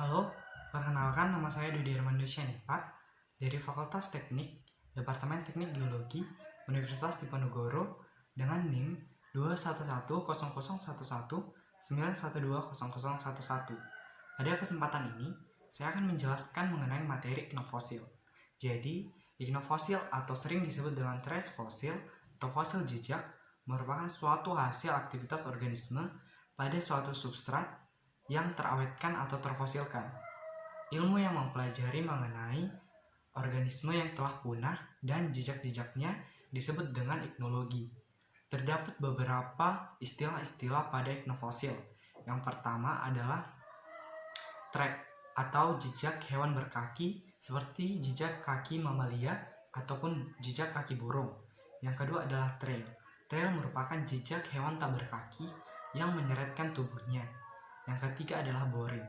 Halo, perkenalkan nama saya Dudi Armando Syanipat dari Fakultas Teknik, Departemen Teknik Geologi, Universitas Diponegoro dengan NIM 2110011912011. Pada kesempatan ini, saya akan menjelaskan mengenai materi iknofosil. Jadi, iknofosil atau sering disebut dengan trace fosil atau fosil jejak merupakan suatu hasil aktivitas organisme pada suatu substrat yang terawetkan atau terfosilkan. Ilmu yang mempelajari mengenai organisme yang telah punah dan jejak-jejaknya disebut dengan iknologi. Terdapat beberapa istilah-istilah pada iknofosil. Yang pertama adalah track atau jejak hewan berkaki seperti jejak kaki mamalia ataupun jejak kaki burung. Yang kedua adalah trail. Trail merupakan jejak hewan tak berkaki yang menyeretkan tubuhnya. Yang ketiga adalah boring.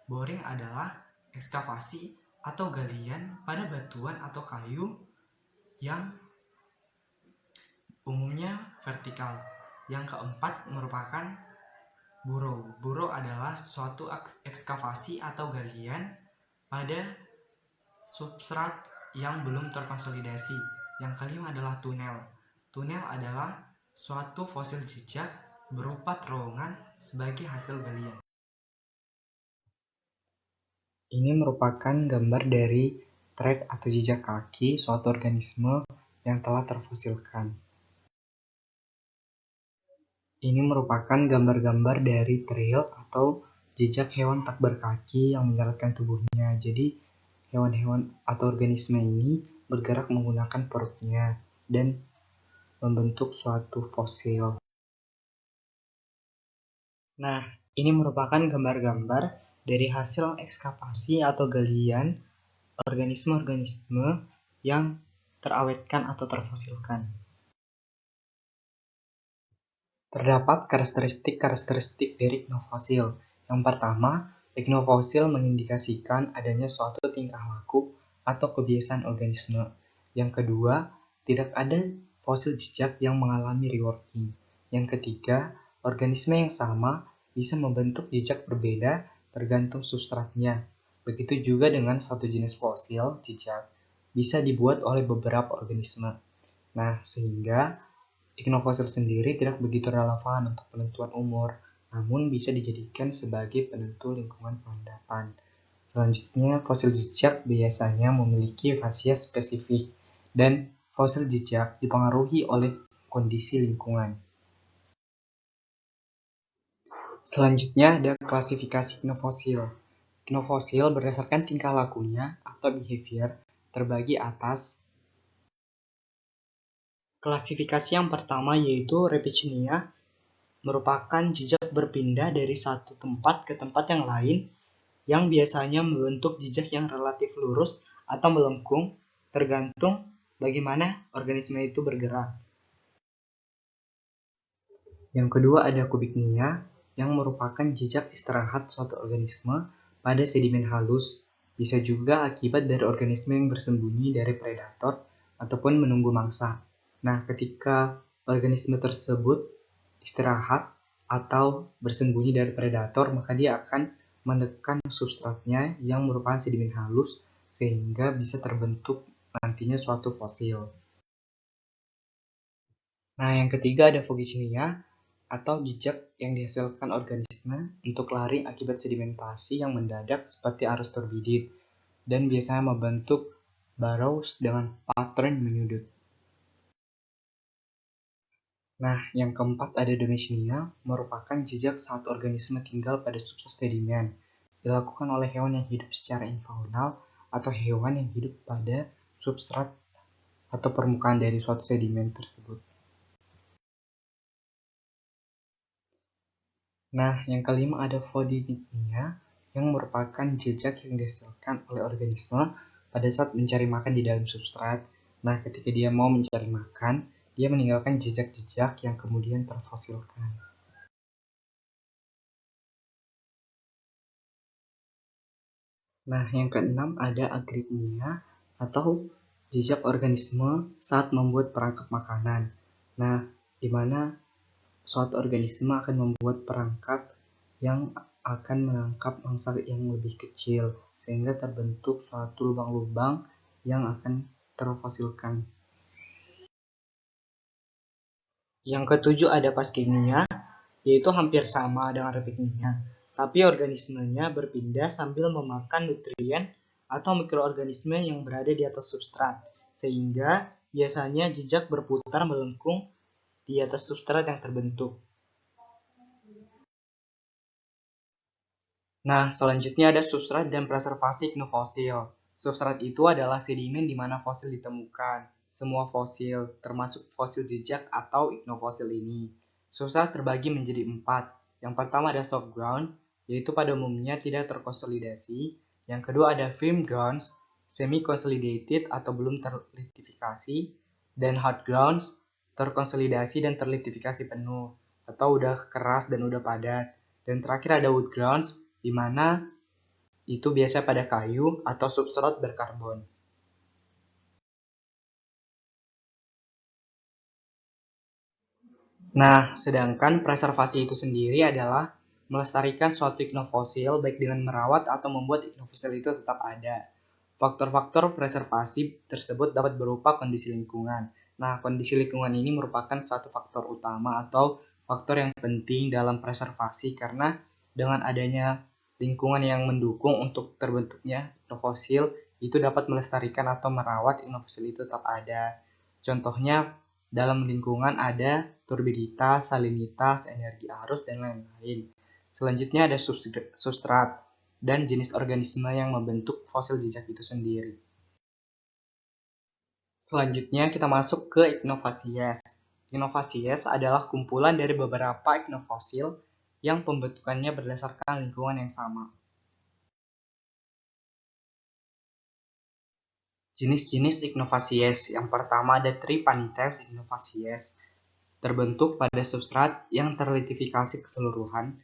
Boring adalah ekskavasi atau galian pada batuan atau kayu yang umumnya vertikal. Yang keempat merupakan burrow. Burrow adalah suatu ekskavasi atau galian pada substrat yang belum terkonsolidasi. Yang kelima adalah tunel. Tunel adalah suatu fosil jejak berupa terowongan sebagai hasil galian. Ini merupakan gambar dari trek atau jejak kaki suatu organisme yang telah terfosilkan. Ini merupakan gambar-gambar dari trail atau jejak hewan tak berkaki yang menyeratkan tubuhnya. Jadi, hewan-hewan atau organisme ini bergerak menggunakan perutnya dan membentuk suatu fosil. Nah, ini merupakan gambar-gambar dari hasil ekskavasi atau galian organisme-organisme yang terawetkan atau terfosilkan. Terdapat karakteristik dari iknofosil. Yang pertama, iknofosil mengindikasikan adanya suatu tingkah laku atau kebiasaan organisme. Yang kedua, tidak ada fosil jejak yang mengalami reworking. Yang ketiga, organisme yang sama bisa membentuk jejak berbeda tergantung substratnya. Begitu juga dengan satu jenis fosil jejak bisa dibuat oleh beberapa organisme. Nah, sehingga iknofosil sendiri tidak begitu relevan untuk penentuan umur, namun bisa dijadikan sebagai penentu lingkungan pengendapan. Selanjutnya, fosil jejak biasanya memiliki fasies spesifik, dan fosil jejak dipengaruhi oleh kondisi lingkungan. Selanjutnya ada klasifikasi iknofosil. Iknofosil berdasarkan tingkah lakunya atau behavior terbagi atas. Klasifikasi yang pertama yaitu Repechenia, merupakan jejak berpindah dari satu tempat ke tempat yang lain yang biasanya membentuk jejak yang relatif lurus atau melengkung tergantung bagaimana organisme itu bergerak. Yang kedua ada Kubiknia, yang merupakan jejak istirahat suatu organisme pada sedimen halus, bisa juga akibat dari organisme yang bersembunyi dari predator ataupun menunggu mangsa. Nah, ketika organisme tersebut istirahat atau bersembunyi dari predator, maka dia akan menekan substratnya yang merupakan sedimen halus sehingga bisa terbentuk nantinya suatu fosil. Nah, yang ketiga ada Fugiinia atau jejak yang dihasilkan organisme untuk lari akibat sedimentasi yang mendadak seperti arus turbidit dan biasanya membentuk burrows dengan pattern menyudut. Nah, yang keempat ada Domitinia, merupakan jejak saat organisme tinggal pada substrat sedimen. Dilakukan oleh hewan yang hidup secara infaunal atau hewan yang hidup pada substrat atau permukaan dari suatu sedimen tersebut. Nah, yang kelima ada Phoidicnia, yang merupakan jejak yang dihasilkan oleh organisme pada saat mencari makan di dalam substrat. Nah, ketika dia mau mencari makan, dia meninggalkan jejak-jejak yang kemudian terfosilkan. Nah, yang keenam ada Agripnia atau jejak organisme saat membuat perangkap makanan. Nah, di mana suatu organisme akan membuat perangkap yang akan menangkap mangsa yang lebih kecil, sehingga terbentuk suatu lubang-lubang yang akan terfosilkan. Yang ketujuh ada paskimia, yaitu hampir sama dengan repikmia, tapi organismenya berpindah sambil memakan nutrien atau mikroorganisme yang berada di atas substrat, sehingga biasanya jejak berputar melengkung di atas substrat yang terbentuk. Nah, selanjutnya ada substrat dan preservasi iknofosil. Substrat itu adalah sedimen di mana fosil ditemukan. Semua fosil, termasuk fosil jejak atau iknofosil ini. Substrat terbagi menjadi 4. Yang pertama ada soft ground, yaitu pada umumnya tidak terkonsolidasi. Yang kedua ada firm grounds, semi-consolidated atau belum terlitifikasi. Dan hard grounds, terkonsolidasi dan terlitifikasi penuh, atau udah keras dan udah padat. Dan terakhir ada wood grounds, di mana itu biasa pada kayu atau substrat berkarbon. Nah, sedangkan preservasi itu sendiri adalah melestarikan suatu iknofosil baik dengan merawat atau membuat iknofosil itu tetap ada. Faktor-faktor preservasi tersebut dapat berupa kondisi lingkungan. Nah, kondisi lingkungan ini merupakan satu faktor utama atau faktor yang penting dalam preservasi karena dengan adanya lingkungan yang mendukung untuk terbentuknya iknofosil itu dapat melestarikan atau merawat iknofosil itu tetap ada. Contohnya dalam lingkungan ada turbiditas, salinitas, energi arus, dan lain-lain. Selanjutnya ada substrat dan jenis organisme yang membentuk fosil jejak itu sendiri. Selanjutnya kita masuk ke iknovasies. Iknovasies adalah kumpulan dari beberapa iknofosil yang pembentukannya berdasarkan lingkungan yang sama. Jenis-jenis iknovasies. Yang pertama ada Tripanites iknovasies, terbentuk pada substrat yang terlitifikasi keseluruhan,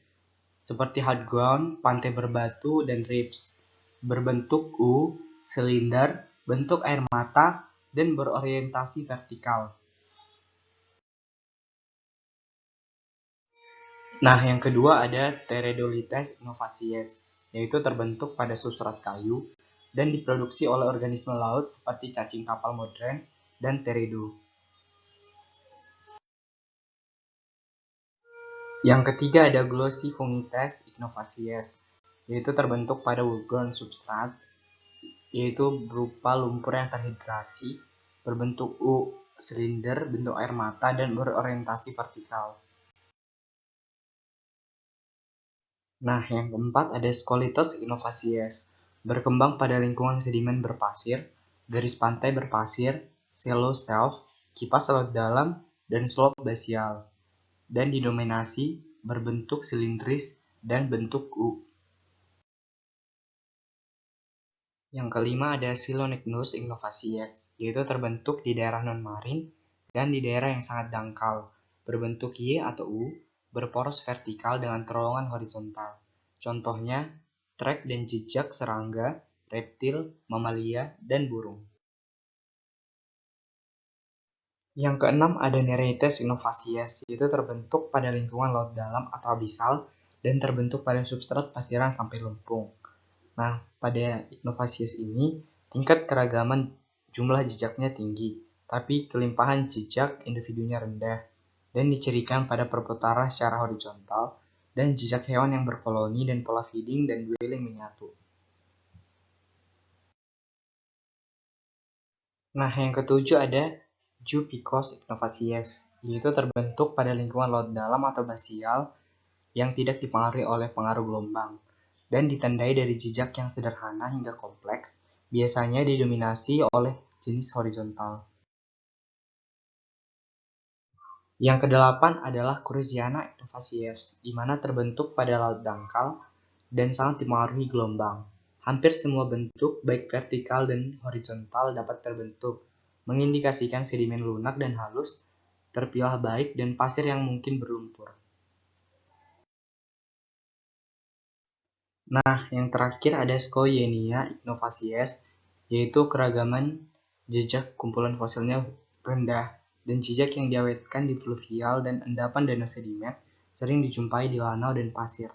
seperti hard ground, pantai berbatu, dan reefs. Berbentuk U, silinder, bentuk air mata, dan berorientasi vertikal. Nah, yang kedua ada Teredolites iknovasies, yaitu terbentuk pada substrat kayu dan diproduksi oleh organisme laut seperti cacing kapal modern dan teredo. Yang ketiga ada Glossophonetes iknovasies, yaitu terbentuk pada woodground substrat, yaitu berupa lumpur yang terhidrasi, berbentuk U, silinder, bentuk air mata, dan berorientasi vertikal. Nah, yang keempat ada Scolytos iknovasies, berkembang pada lingkungan sedimen berpasir, garis pantai berpasir, shallow shelf, kipas laut dalam, dan slope basial, dan didominasi berbentuk silindris dan bentuk U. Yang kelima ada Silonecthnus iknovasies, yaitu terbentuk di daerah non-marin dan di daerah yang sangat dangkal, berbentuk Y atau U, berporos vertikal dengan terowongan horizontal. Contohnya, trek dan jejak serangga, reptil, mamalia, dan burung. Yang keenam ada Nereides iknovasies, yaitu terbentuk pada lingkungan laut dalam atau abisal dan terbentuk pada substrat pasiran sampai lempung. Nah, pada iknovasies ini, tingkat keragaman jumlah jejaknya tinggi, tapi kelimpahan jejak individunya rendah, dan dicirikan pada perputaran secara horizontal, dan jejak hewan yang berkoloni dan pola feeding dan dwelling menyatu. Nah, yang ketujuh ada Jupicos iknovasies, yaitu terbentuk pada lingkungan laut dalam atau basial yang tidak dipengaruhi oleh pengaruh gelombang, dan ditandai dari jejak yang sederhana hingga kompleks, biasanya didominasi oleh jenis horizontal. Yang kedelapan adalah Cruziana iknovasies, di mana terbentuk pada laut dangkal dan sangat dipengaruhi gelombang. Hampir semua bentuk, baik vertikal dan horizontal, dapat terbentuk, mengindikasikan sedimen lunak dan halus, terpilah baik, dan pasir yang mungkin berlumpur. Nah, yang terakhir ada Scoyenia iknovasies, yaitu keragaman jejak kumpulan fosilnya rendah, dan jejak yang diawetkan di fluvial dan endapan danau sedimen sering dijumpai di lanau dan pasir.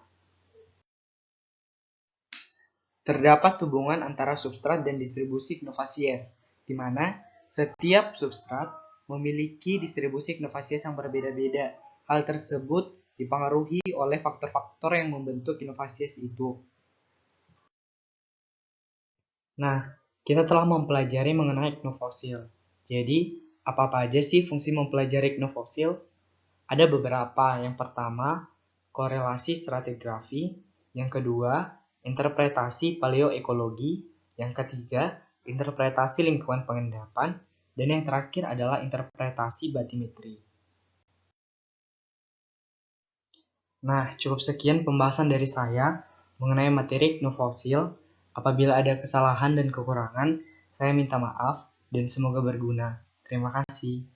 Terdapat hubungan antara substrat dan distribusi Cnovasies, di mana setiap substrat memiliki distribusi Cnovasies yang berbeda-beda. Hal tersebut dipengaruhi oleh faktor-faktor yang membentuk Cnovasies itu. Nah, kita telah mempelajari mengenai iknofosil. Jadi, apa-apa aja sih fungsi mempelajari iknofosil? Ada beberapa. Yang pertama, korelasi stratigrafi. Yang kedua, interpretasi paleoekologi. Yang ketiga, interpretasi lingkungan pengendapan. Dan yang terakhir adalah interpretasi batimetri. Nah, cukup sekian pembahasan dari saya mengenai materi iknofosil. Apabila ada kesalahan dan kekurangan, saya minta maaf dan semoga berguna. Terima kasih.